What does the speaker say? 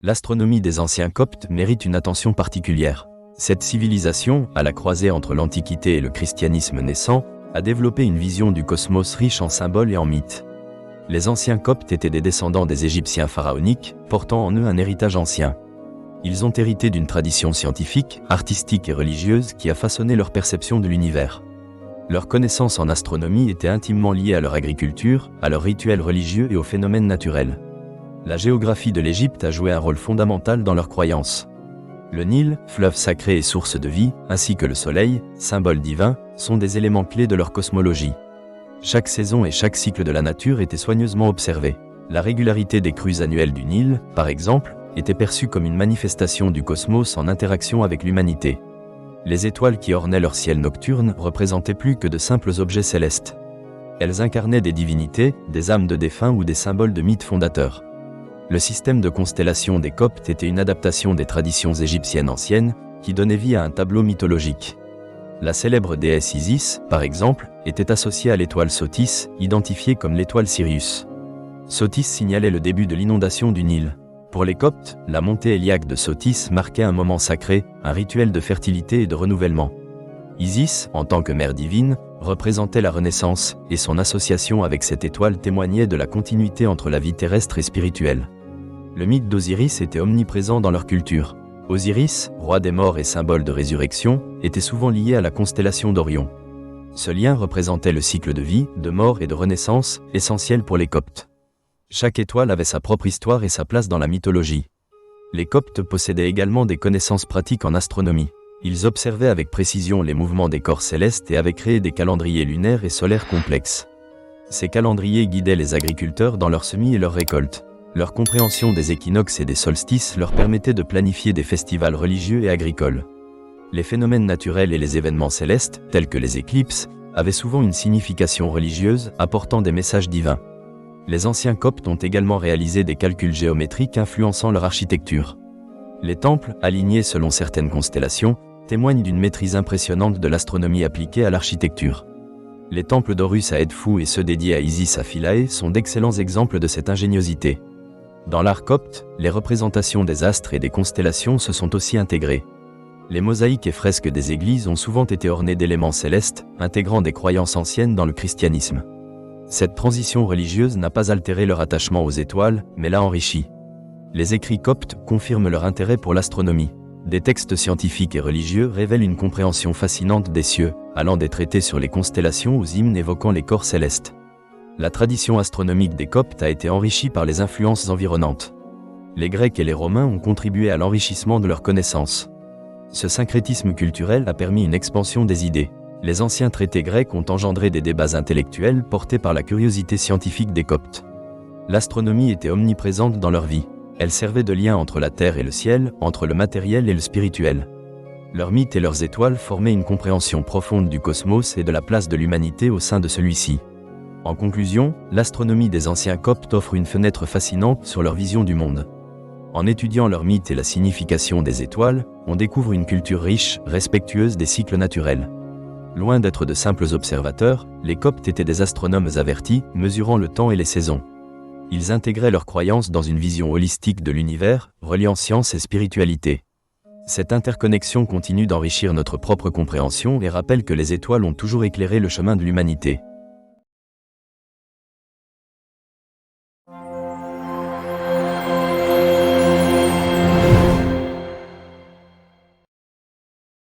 L'astronomie des anciens Coptes mérite une attention particulière. Cette civilisation, à la croisée entre l'Antiquité et le christianisme naissant, a développé une vision du cosmos riche en symboles et en mythes. Les anciens Coptes étaient des descendants des Égyptiens pharaoniques, portant en eux un héritage ancien. Ils ont hérité d'une tradition scientifique, artistique et religieuse qui a façonné leur perception de l'univers. Leurs connaissances en astronomie étaient intimement liées à leur agriculture, à leurs rituels religieux et aux phénomènes naturels. La géographie de l'Égypte a joué un rôle fondamental dans leurs croyances. Le Nil, fleuve sacré et source de vie, ainsi que le soleil, symbole divin, sont des éléments clés de leur cosmologie. Chaque saison et chaque cycle de la nature étaient soigneusement observés. La régularité des crues annuelles du Nil, par exemple, était perçue comme une manifestation du cosmos en interaction avec l'humanité. Les étoiles qui ornaient leur ciel nocturne représentaient plus que de simples objets célestes. Elles incarnaient des divinités, des âmes de défunts ou des symboles de mythes fondateurs. Le système de constellation des Coptes était une adaptation des traditions égyptiennes anciennes, qui donnait vie à un tableau mythologique. La célèbre déesse Isis, par exemple, était associée à l'étoile Sothis, identifiée comme l'étoile Sirius. Sothis signalait le début de l'inondation du Nil. Pour les Coptes, la montée héliaque de Sothis marquait un moment sacré, un rituel de fertilité et de renouvellement. Isis, en tant que mère divine, représentait la Renaissance, et son association avec cette étoile témoignait de la continuité entre la vie terrestre et spirituelle. Le mythe d'Osiris était omniprésent dans leur culture. Osiris, roi des morts et symbole de résurrection, était souvent lié à la constellation d'Orion. Ce lien représentait le cycle de vie, de mort et de renaissance, essentiel pour les Coptes. Chaque étoile avait sa propre histoire et sa place dans la mythologie. Les Coptes possédaient également des connaissances pratiques en astronomie. Ils observaient avec précision les mouvements des corps célestes et avaient créé des calendriers lunaires et solaires complexes. Ces calendriers guidaient les agriculteurs dans leurs semis et leurs récoltes. Leur compréhension des équinoxes et des solstices leur permettait de planifier des festivals religieux et agricoles. Les phénomènes naturels et les événements célestes, tels que les éclipses, avaient souvent une signification religieuse, apportant des messages divins. Les anciens Coptes ont également réalisé des calculs géométriques influençant leur architecture. Les temples, alignés selon certaines constellations, témoignent d'une maîtrise impressionnante de l'astronomie appliquée à l'architecture. Les temples d'Horus à Edfou et ceux dédiés à Isis à Philae sont d'excellents exemples de cette ingéniosité. Dans l'art copte, les représentations des astres et des constellations se sont aussi intégrées. Les mosaïques et fresques des églises ont souvent été ornées d'éléments célestes, intégrant des croyances anciennes dans le christianisme. Cette transition religieuse n'a pas altéré leur attachement aux étoiles, mais l'a enrichi. Les écrits coptes confirment leur intérêt pour l'astronomie. Des textes scientifiques et religieux révèlent une compréhension fascinante des cieux, allant des traités sur les constellations aux hymnes évoquant les corps célestes. La tradition astronomique des Coptes a été enrichie par les influences environnantes. Les Grecs et les Romains ont contribué à l'enrichissement de leurs connaissances. Ce syncrétisme culturel a permis une expansion des idées. Les anciens traités grecs ont engendré des débats intellectuels portés par la curiosité scientifique des Coptes. L'astronomie était omniprésente dans leur vie. Elle servait de lien entre la terre et le ciel, entre le matériel et le spirituel. Leurs mythes et leurs étoiles formaient une compréhension profonde du cosmos et de la place de l'humanité au sein de celui-ci. En conclusion, l'astronomie des anciens Coptes offre une fenêtre fascinante sur leur vision du monde. En étudiant leurs mythes et la signification des étoiles, on découvre une culture riche, respectueuse des cycles naturels. Loin d'être de simples observateurs, les Coptes étaient des astronomes avertis, mesurant le temps et les saisons. Ils intégraient leurs croyances dans une vision holistique de l'univers, reliant science et spiritualité. Cette interconnexion continue d'enrichir notre propre compréhension et rappelle que les étoiles ont toujours éclairé le chemin de l'humanité.